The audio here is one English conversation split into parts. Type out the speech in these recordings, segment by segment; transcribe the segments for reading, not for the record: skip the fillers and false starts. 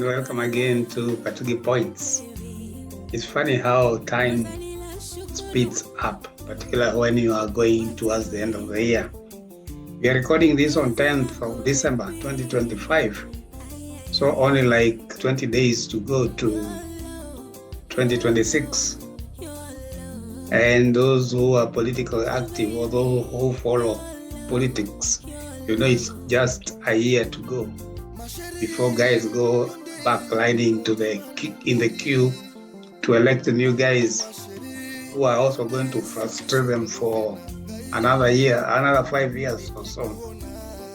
and welcome again to Patugi Points. It's funny how time speeds up, particularly when you are going towards the end of the year. We are recording this on 10th of December 2025, so only like 20 days to go to 2026. And those who are politically active or those who follow politics, it's just a year to go before guys go back lining in the queue to elect the new guys who are also going to frustrate them for another year, another 5 years or so.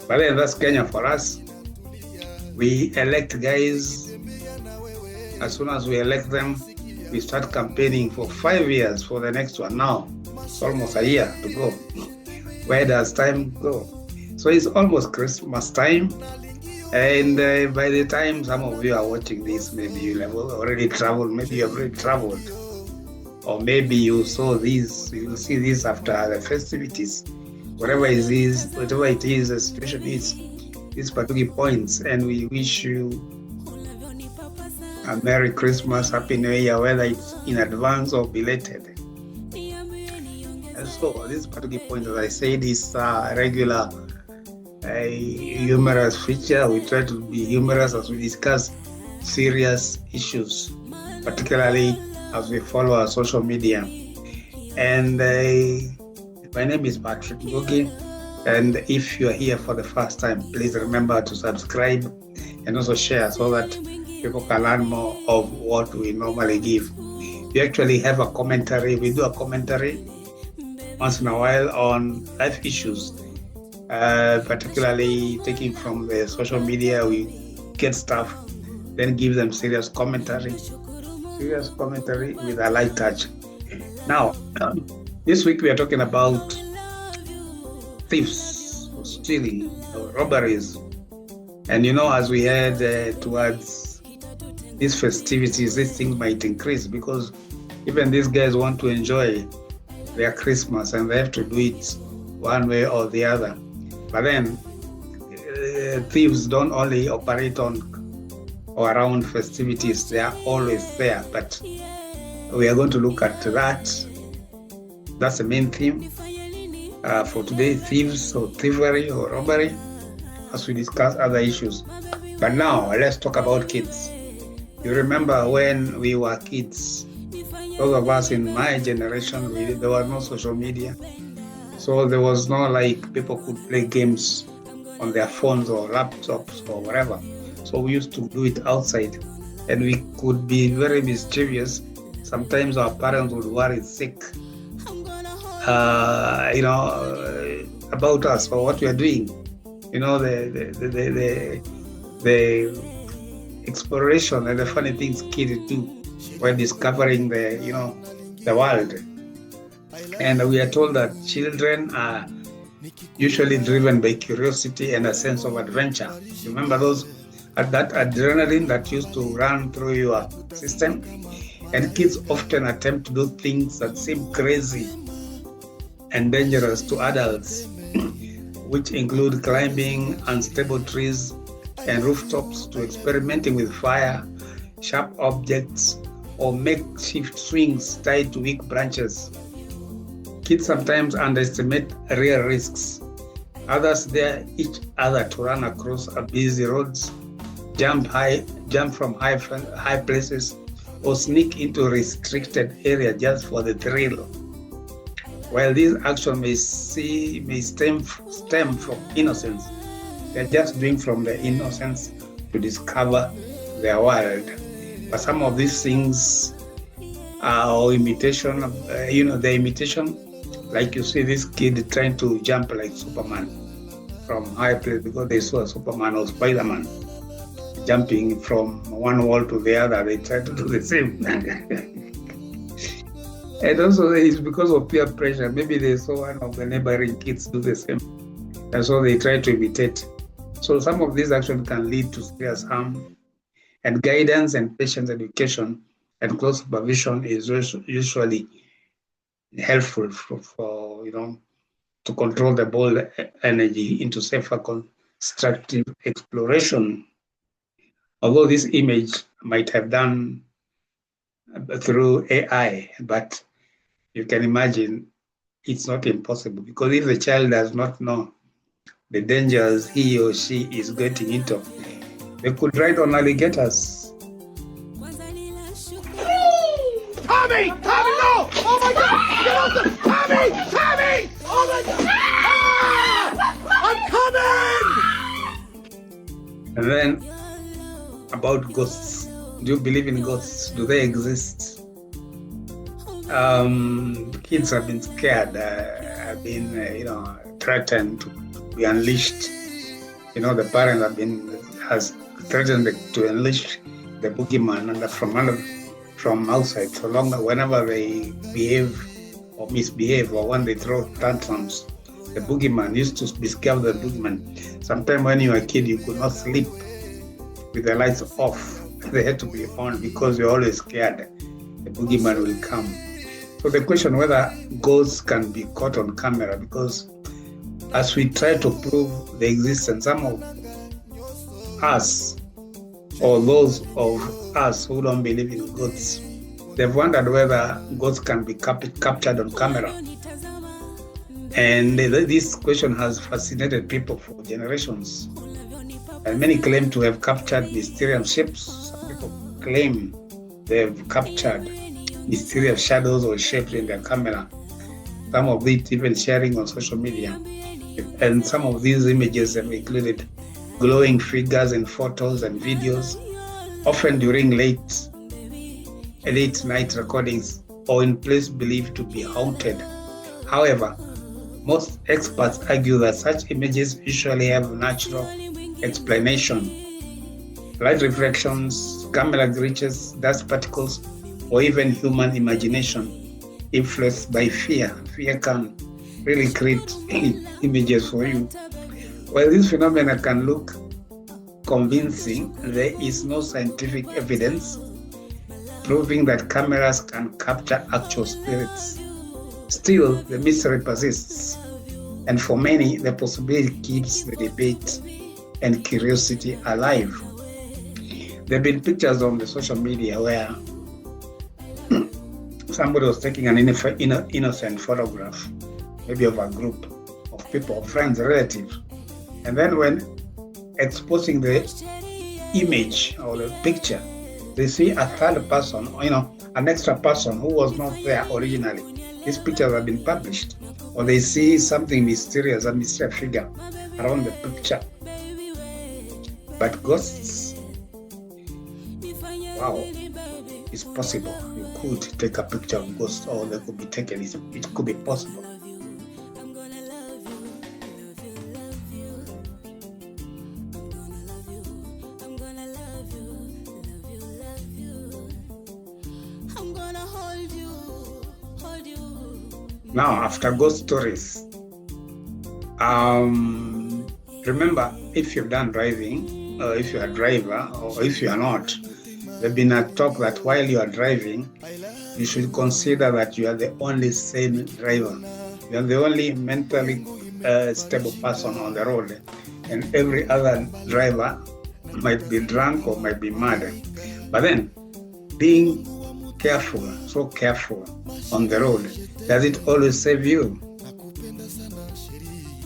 But then that's Kenya for us. We elect guys. As soon as we elect them, we start campaigning for 5 years for the next one. Now it's almost a year to go. Where does time go? So it's almost Christmas time. And by the time some of you are watching this, maybe you have already traveled, maybe you have already traveled. Or maybe you saw this, you will see this after the festivities. Whatever it is, the situation is, this Patugi Points. And we wish you a Merry Christmas, Happy New Year, whether it's in advance or belated. And so this Patugi Point, as I said, is a regular humorous feature. We try to be humorous as we discuss serious issues, particularly as we follow our social media. And my name is Patrick Gogi. And if you are here for the first time, please remember to subscribe and also share so that people can learn more of what we normally give. We actually have a commentary. We do a commentary once in a while on life issues, particularly taking from the social media. We get stuff, then give them serious commentary with a light touch. Now, this week we are talking about thieves, or stealing, or robberies. And as we head towards these festivities, these things might increase because even these guys want to enjoy their Christmas and they have to do it one way or the other. But then thieves don't only operate on or around festivities, they are always there. But we are going to look at that. That's the main theme for today, thieves or thievery or robbery, as we discuss other issues. But now let's talk about kids. You remember when we were kids, those of us in my generation, there was no social media. So there was no people could play games on their phones or laptops or whatever. So we used to do it outside and we could be very mischievous. Sometimes our parents would worry sick, about us or what we are doing. The exploration and the funny things kids do when discovering the world. And we are told that children are usually driven by curiosity and a sense of adventure. Remember that adrenaline that used to run through your system? And kids often attempt to do things that seem crazy and dangerous to adults, which include climbing unstable trees and rooftops, to experimenting with fire, sharp objects, or makeshift swings tied to weak branches. Kids sometimes underestimate real risks. Others dare each other to run across busy roads, jump from high places, or sneak into restricted areas just for the thrill. While these actions may stem from innocence, they're just doing from the innocence to discover their world. But some of these things are imitation. The imitation, like you see this kid trying to jump like Superman from high place because they saw Superman or Spider-Man jumping from one wall to the other. They try to do the same. And also it's because of peer pressure. Maybe they saw one of the neighboring kids do the same, and so they try to imitate. So some of these actions can lead to serious harm, and guidance and patient education and close supervision is usually helpful for to control the bold energy into safer constructive exploration Although this image might have done through AI, but you can imagine it's not impossible, because if the child does not know the dangers he or she is getting into, they could ride on alligators. Tommy! Tommy, no! Oh my God! Get off the... Tommy! Tommy! Oh my God! Ah! I'm coming! And then about ghosts. Do you believe in ghosts? Do they exist? Kids have been scared, have been, threatened to be unleashed. The parent has threatened to unleash the boogeyman from outside, so long whenever they behave or misbehave, or when they throw tantrums. The boogeyman used to be scared of the boogeyman. Sometimes when you were a kid, you could not sleep with the lights off. They had to be on because you're always scared the boogeyman will come. So the question whether ghosts can be caught on camera, because as we try to prove the existence, some of us, or those of us who don't believe in ghosts, they've wondered whether ghosts can be captured on camera. And this question has fascinated people for generations. And many claim to have captured mysterious shapes. Some people claim they've captured mysterious shadows or shapes in their camera. Some of it even sharing on social media. And some of these images have included glowing figures in photos and videos, often during late night recordings or in places believed to be haunted. However, most experts argue that such images usually have natural explanation. Light reflections, camera glitches, dust particles, or even human imagination influenced by fear. Fear can really create images for you. While this phenomena can look convincing, there is no scientific evidence proving that cameras can capture actual spirits. Still, the mystery persists, and for many, the possibility keeps the debate and curiosity alive. There have been pictures on the social media where somebody was taking an innocent photograph, maybe of a group of people, friends, relatives, and then when exposing the image or the picture, they see a third person, an extra person who was not there originally. These pictures have been published, or they see something mysterious, a mysterious figure around the picture. But ghosts, wow, it's possible. You could take a picture of ghosts, or they could be taken. It could be possible. Now, after ghost stories, remember, if you've done driving, or if you're a driver, or if you are not, there's been a talk that while you are driving, you should consider that you are the only sane driver. You are the only mentally stable person on the road, and every other driver might be drunk or might be mad. But then, being careful, so careful on the road, does it always save you?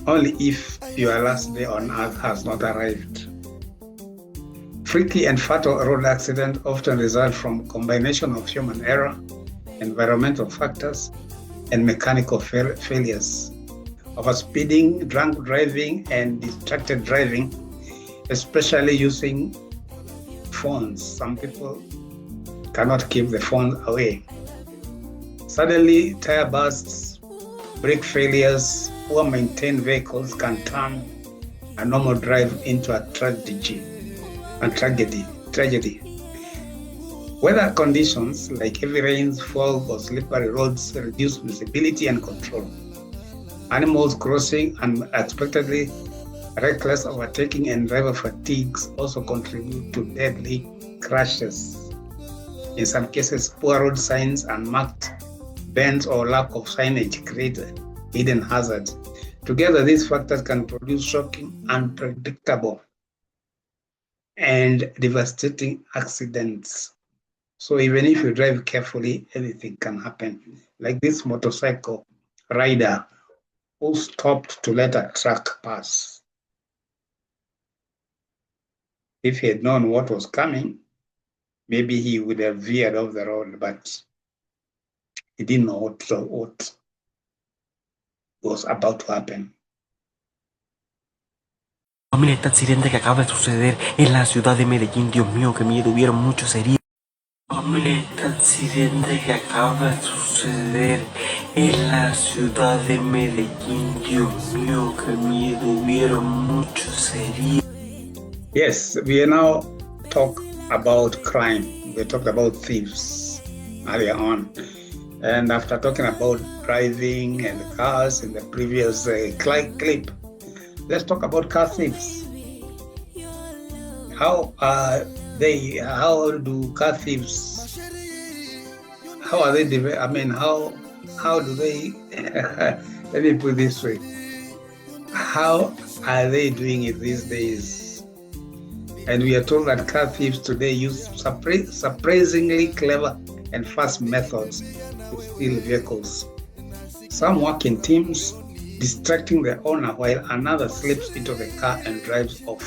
Only if your last day on earth has not arrived. Freaky and fatal road accidents often result from a combination of human error, environmental factors, and mechanical failures. Overspeeding, drunk driving, and distracted driving, especially using phones. Some people cannot keep the phone away. Suddenly, tire bursts, brake failures, poor maintained vehicles can turn a normal drive into a tragedy. Weather conditions like heavy rains, fog, or slippery roads reduce visibility and control. Animals crossing unexpectedly, reckless overtaking, and driver fatigues also contribute to deadly crashes. In some cases, poor road signs, unmarked bends, or lack of signage create hidden hazards. Together, these factors can produce shocking, unpredictable, and devastating accidents. So even if you drive carefully, anything can happen. Like this motorcycle rider who stopped to let a truck pass. If he had known what was coming, maybe he would have veered off the road, but he didn't know what was about to happen. Mira este accidente que acaba de suceder en la ciudad de Medellín. Dios mío, qué miedo, hubieron muchos heridos. Mira este accidente que acaba de suceder en la ciudad de Medellín. Dios mío, qué miedo, hubieron muchos heridos. Yes, we now talk about crime. We talked about thieves earlier on. And after talking about driving and cars in the previous clip, let's talk about car thieves. How are they? How do car thieves? How are they? How do they? Let me put it this way: how are they doing it these days? And we are told that car thieves today use surprisingly clever and fast methods to steal vehicles. Some work in teams, distracting the owner while another slips into the car and drives off.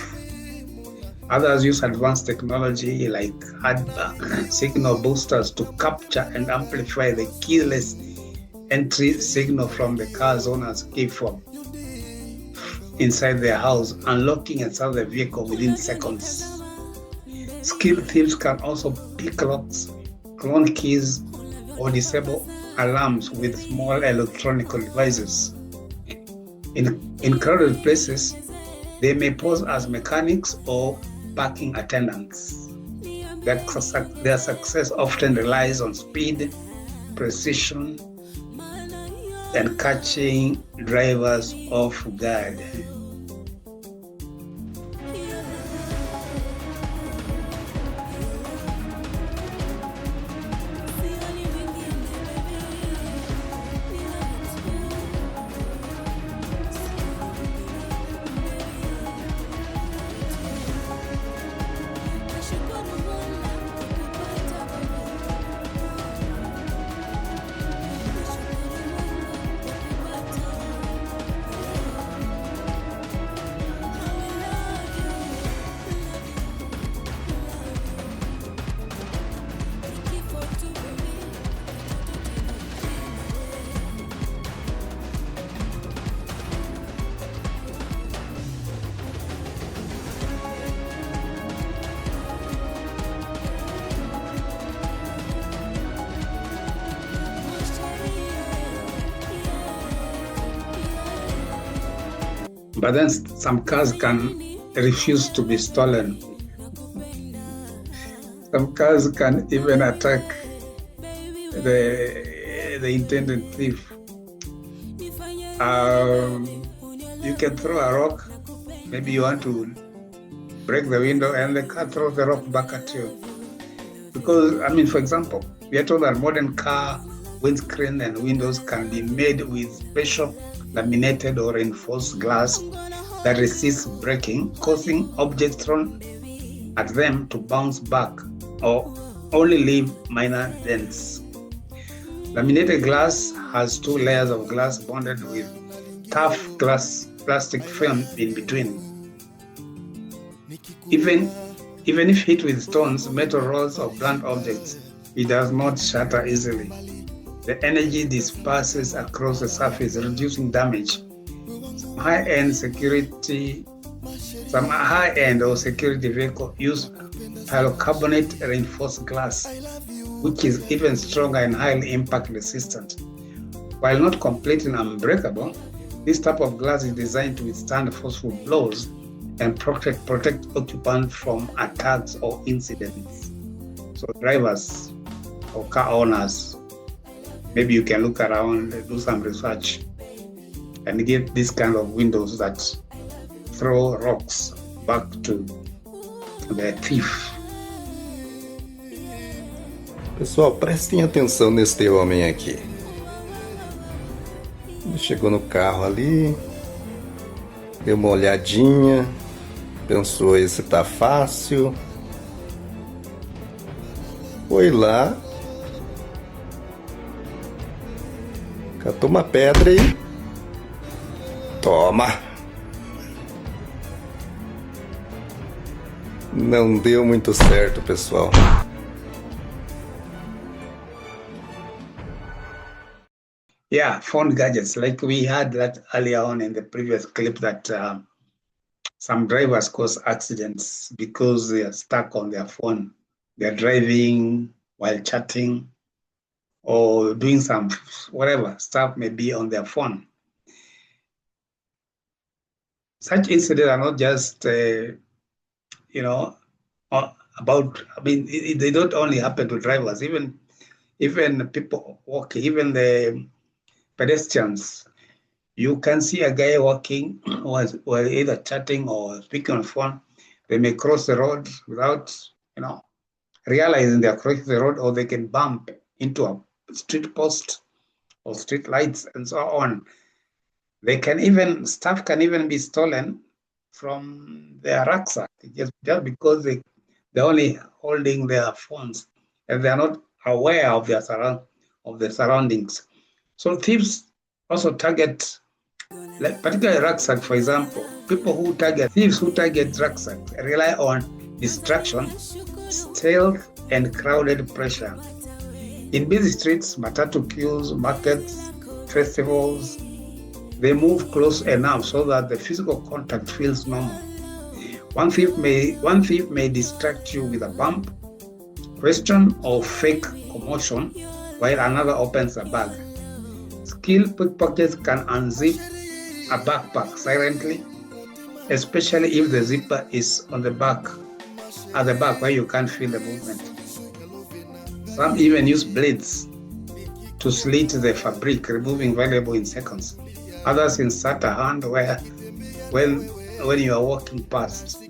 Others use advanced technology like signal boosters to capture and amplify the keyless entry signal from the car's owner's key fob inside their house, unlocking and start the vehicle within seconds. Skilled thieves can also pick locks, clone keys, or disable alarms with small electronic devices. In crowded places, they may pose as mechanics or parking attendants. Their success often relies on speed, precision, and catching drivers off guard. But then some cars can refuse to be stolen. Some cars can even attack the intended thief. You can throw a rock. Maybe you want to break the window and the car throws the rock back at you. Because, for example, we are told that modern car windscreen and windows can be made with special laminated or reinforced glass that resists breaking, causing objects thrown at them to bounce back or only leave minor dents. Laminated glass has 2 layers of glass bonded with tough glass plastic film in between. Even if hit with stones, metal rods, or blunt objects, it does not shatter easily. The energy disperses across the surface, reducing damage. Some high-end or security vehicle use polycarbonate reinforced glass, which is even stronger and highly impact resistant. While not completely unbreakable, this type of glass is designed to withstand forceful blows and protect occupants from attacks or incidents. So drivers or car owners, maybe you can look around, do some research, and get this kind of windows that throw rocks back to the thief. Pessoal, prestem atenção nesse homem aqui. Ele chegou no carro ali, deu uma olhadinha, Pensou, esse tá fácil. Foi lá. Catou uma pedra e... Toma! Não deu muito certo, pessoal. Yeah, phone gadgets. Like we had that earlier on in the previous clip that some drivers cause accidents because they are stuck on their phone. They're driving while chatting or doing some whatever stuff may be on their phone. Such incidents are not just, about, they don't only happen to drivers, even people walking, even the pedestrians. You can see a guy walking while either chatting or speaking on the phone. They may cross the road without, realizing they're crossing the road, or they can bump into a street post or street lights and so on. Stuff can even be stolen from their rucksack just because they're only holding their phones and they're not aware of the surroundings. So thieves also target, like particularly rucksack, for example. Thieves who target rucksack rely on distraction, stealth, and crowded pressure. In busy streets, matatu queues, markets, festivals, they move close enough so that the physical contact feels normal. One thief may distract you with a bump, question, or fake commotion, while another opens a bag. Skilled pickpockets can unzip a backpack silently, especially if the zipper is on the back, at the back where you can't feel the movement. Some even use blades to slit the fabric, removing valuable in seconds. Others insert a hand when you are walking fast,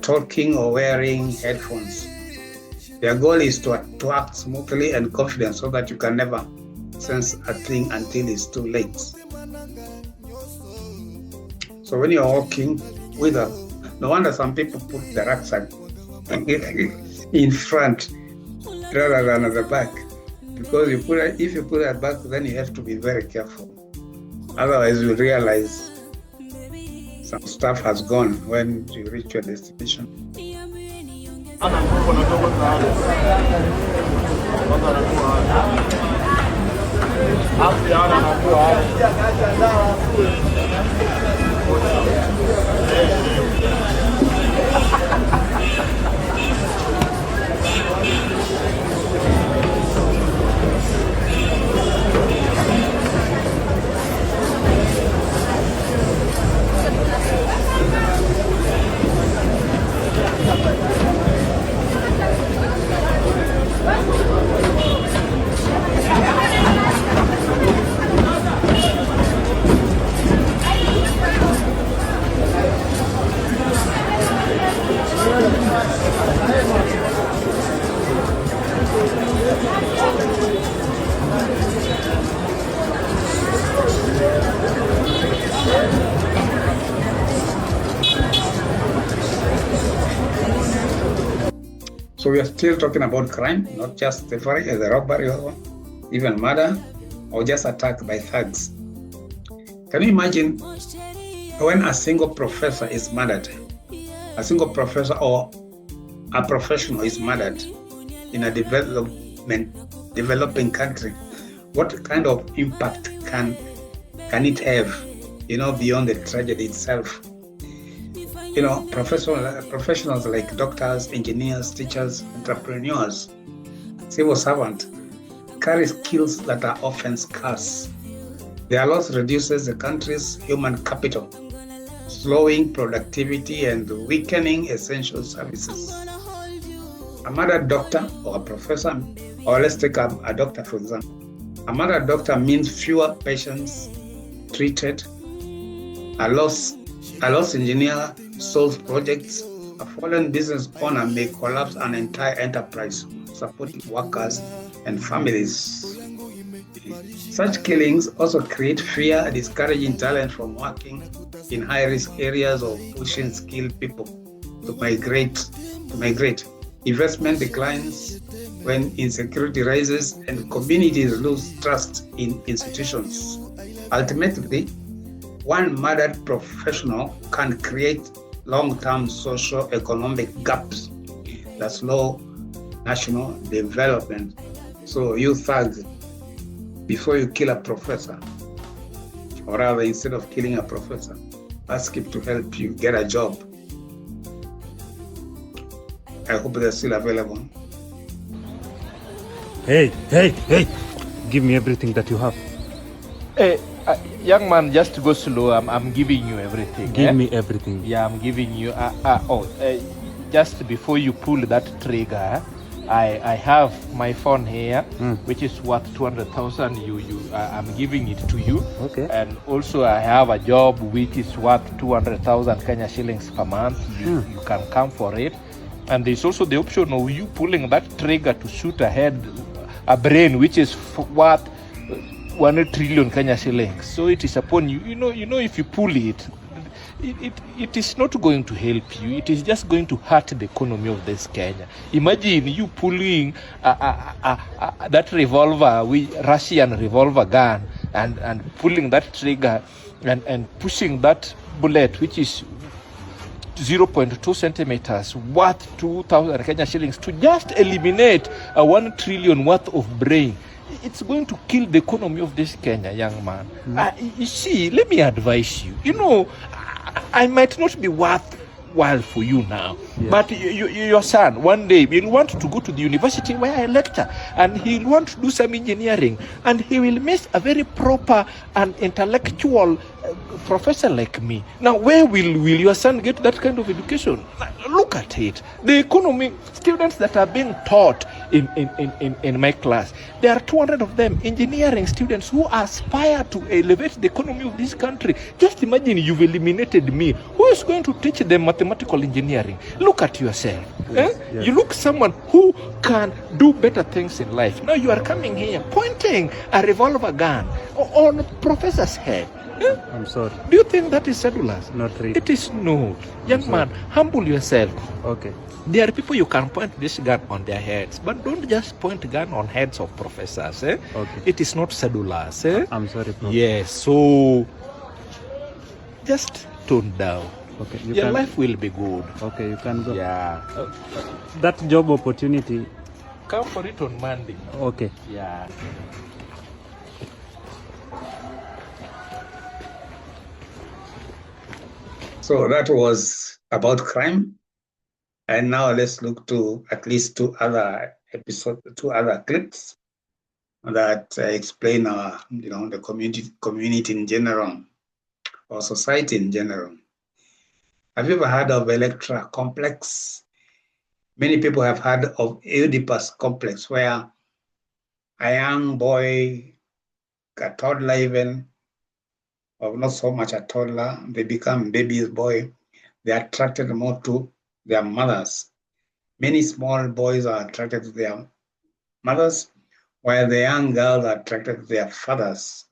talking or wearing headphones. Their goal is to act smoothly and confident so that you can never sense a thing until it's too late. So when you're walking with no wonder some people put the rucksack in front rather than at the back. Because if you put it back, then you have to be very careful. Otherwise, you realize some stuff has gone when you reach your destination. So we are still talking about crime, not just thievery, the robbery, or even murder, or just attack by thugs. Can you imagine when a single professor is murdered? A single professor or a professional is murdered in a developing country. What kind of impact can it have, beyond the tragedy itself? Professionals like doctors, engineers, teachers, entrepreneurs, civil servants carry skills that are often scarce. Their loss reduces the country's human capital, slowing productivity and weakening essential services. A murdered doctor or a professor, or let's take a doctor for example. A murdered doctor means fewer patients treated. A lost engineer solves projects. A fallen business owner may collapse an entire enterprise, supporting workers and families. Such killings also create fear, discouraging talent from working in high-risk areas or pushing skilled people to migrate. Investment declines when insecurity rises and communities lose trust in institutions. Ultimately, one murdered professional can create long-term socio-economic gaps that slow national development. So you thugs, before you kill a professor, or rather instead of killing a professor, ask him to help you get a job. I hope they're still available. Hey, give me everything that you have. Hey, young man, just go slow. I'm giving you everything. Give me everything. Yeah, I'm giving you. Just before you pull that trigger, I have my phone here, which is worth 200,000. I'm giving it to you. Okay. And also I have a job which is worth 200,000 Kenya shillings per month. You can come for it. And there's also the option of you pulling that trigger to shoot a brain which is worth 1 trillion Kenya shillings. So it is upon you. You know, if you pull it, it is not going to help you. It is just going to hurt the economy of this Kenya. Imagine you pulling that revolver, Russian revolver gun, and pulling that trigger and pushing that bullet, which is 0.2 centimeters, worth 2,000 Kenya shillings, to just eliminate a 1 trillion worth of brain. It's going to kill the economy of this Kenya, young man. You see, let me advise you. You know, I might not be worthwhile for you now, but your son, one day, he'll want to go to the university where I lecture, and he'll want to do some engineering, and he will miss a very proper and intellectual professor like me. Now, where will your son get that kind of education? Look at it. The economy, students that are being taught in my class, there are 200 of them, engineering students who aspire to elevate the economy of this country. Just imagine you've eliminated me. Who is going to teach them mathematical engineering? Look at yourself. Yes. You look someone who can do better things in life. Now you are coming here pointing a revolver gun on a professor's head. I'm sorry. Do you think that is sedulous? Not really. It is not. Young man, humble yourself. Okay. There are people you can point this gun on their heads, but don't just point gun on heads of professors. Okay. It is not sedulous. I'm sorry, bro. Yes, so just tone down. Okay. Your life will be good. Okay, you can go. Yeah. That job opportunity. Come for it on Monday. Okay. Yeah. So that was about crime. And now let's look to at least two other clips that explain the community in general, or society in general. Have you ever heard of Electra complex? Many people have heard of Oedipus complex, where a young boy, a toddler even, or not so much a toddler, they become baby's boy, they are attracted more to their mothers. Many small boys are attracted to their mothers, while the young girls are attracted to their fathers.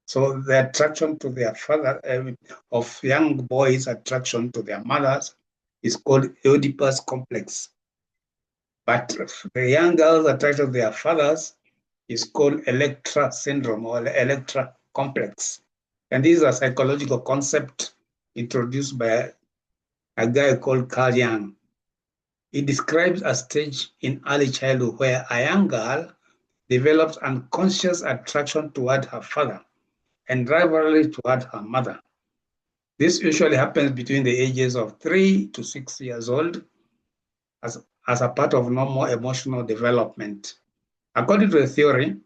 So the attraction to their father, of young boys' attraction to their mothers is called Oedipus complex. But the young girls attracted to their fathers is called Electra syndrome or Electra complex. And this is a psychological concept introduced by a guy called Carl Jung. It describes a stage in early childhood where a young girl develops unconscious attraction toward her father and rivalry toward her mother. This usually happens between the ages of 3 to 6 years old as a part of normal emotional development. According to the theory,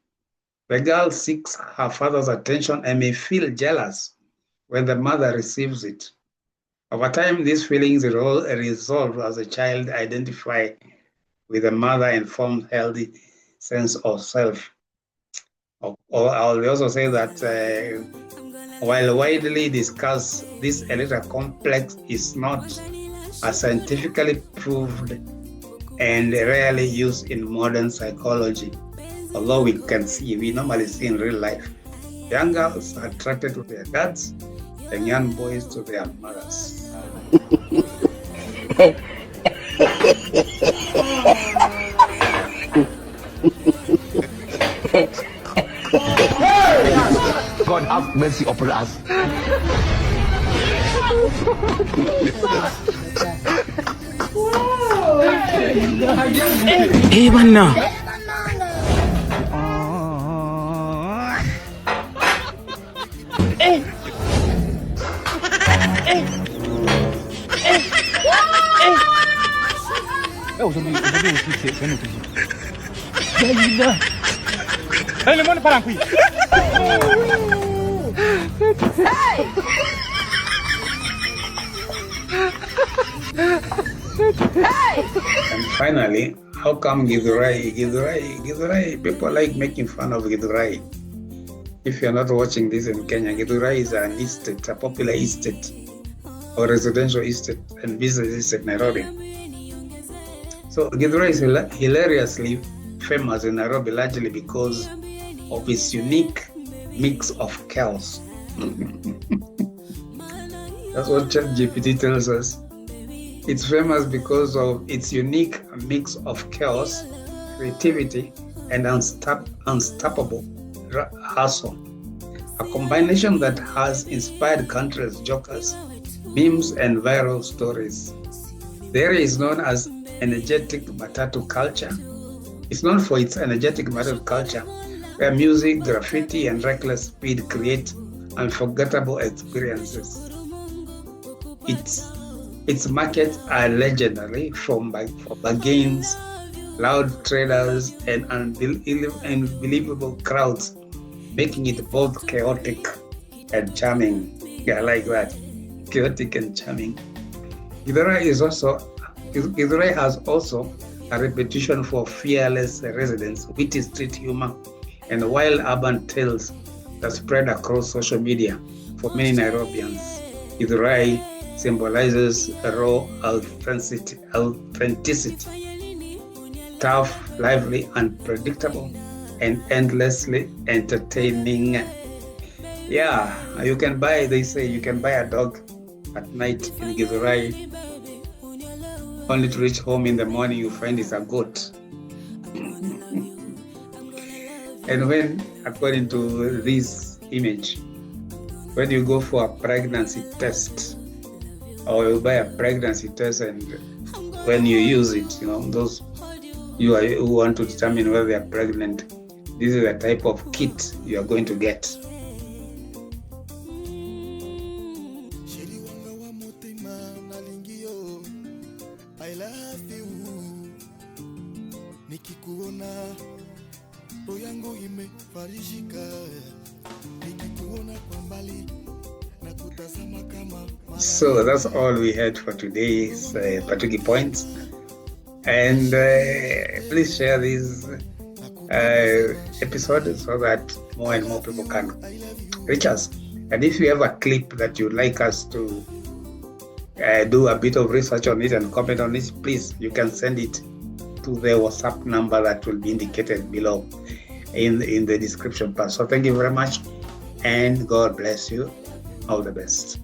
the girl seeks her father's attention and may feel jealous when the mother receives it. Over time, these feelings resolve as the child identifies with the mother and forms healthy sense of self. Or I'll also say that while widely discussed, this Electra complex is not a scientifically proved and rarely used in modern psychology. Although we normally see in real life, young girls are attracted to their dads, the young boys to their mothers. God have mercy upon us. Eh bana. And finally, how come Githurai? Githurai, people like making fun of Githurai. If you're not watching this in Kenya, Githurai is an estate, a popular estate or residential estate and business estate in Nairobi. So Githurai is hilariously famous in Nairobi largely because of its unique mix of chaos. That's what ChatGPT tells us. It's famous because of its unique mix of chaos, creativity, and unstoppable hustle. A combination that has inspired countless jokers, memes, and viral stories. The area is known as energetic matatu culture. It's known for its energetic matatu culture, where music, graffiti, and reckless speed create unforgettable experiences. Its markets are legendary for bargains, loud traders, and unbelievable crowds, making it both chaotic and charming. Yeah, I like that. Chaotic and charming. Githurai has also a reputation for fearless residents, witty street humor, and wild urban tales that spread across social media for many Nairobians. Githurai symbolizes raw authenticity, tough, lively, unpredictable, and endlessly entertaining. Yeah, they say you can buy a dog at night in Githurai, only to reach home in the morning you find it's a goat. And when, according to this image, when you go for a pregnancy test, or you buy a pregnancy test, and when you use it, those who want to determine whether they are pregnant, this is the type of kit you are going to get. So that's all we had for today's Patugi Points. And please share these episodes so that more and more people can reach us. And if you have a clip that you'd like us to do a bit of research on it and comment on it, please, you can send it to the WhatsApp number that will be indicated below in the description part. So thank you very much, and God bless you. All the best.